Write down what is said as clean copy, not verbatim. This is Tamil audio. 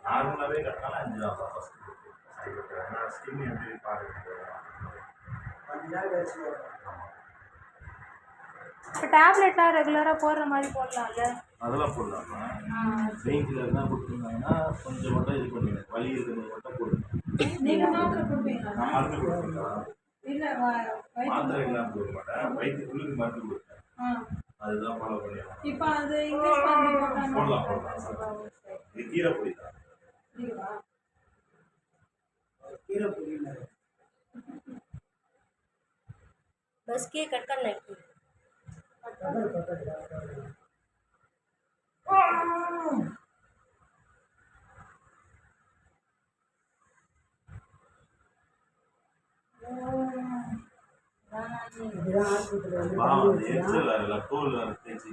நார்மலாகவே கட்டினாலும் 5 தான் ஃபஸ்ட்டு ஏன்னா ஸ்கின் எப்படி பார்க்குறது 5 நாள் கழிச்சு ஆமாம். இப்போ டேப்லெட்லாம் ரெகுலராக போடுற மாதிரி போடலாம்ல? அதெல்லாம் போடலாமா? பெயின் கில்லர் தான் கொடுத்துருந்தாங்கன்னா கொஞ்சம் மட்டும் இது பண்ணுங்க, வலி இருக்கிறது மட்டும் போடுங்க. நீங்கள் மாத்திரை கொடுப்பீங்களா? நான் மருந்து கொடுப்பீங்களா? இல்லை, மாத்திரை எல்லாம் கொடுக்க மாட்டேன், வயிற்றுக்குள்ளுக்கு மருந்து கொடுப்பேன். அதுதான் ஃபாலோ பண்ணிடலாம். இப்போ அது இங்கிலீஷ் மருந்து போடலாம் போடலாம். இது கீரை பொடி தான். கீரை பொடி बस के कट करना है எக்ஸல் அதில் தோல் தேய்ச்சி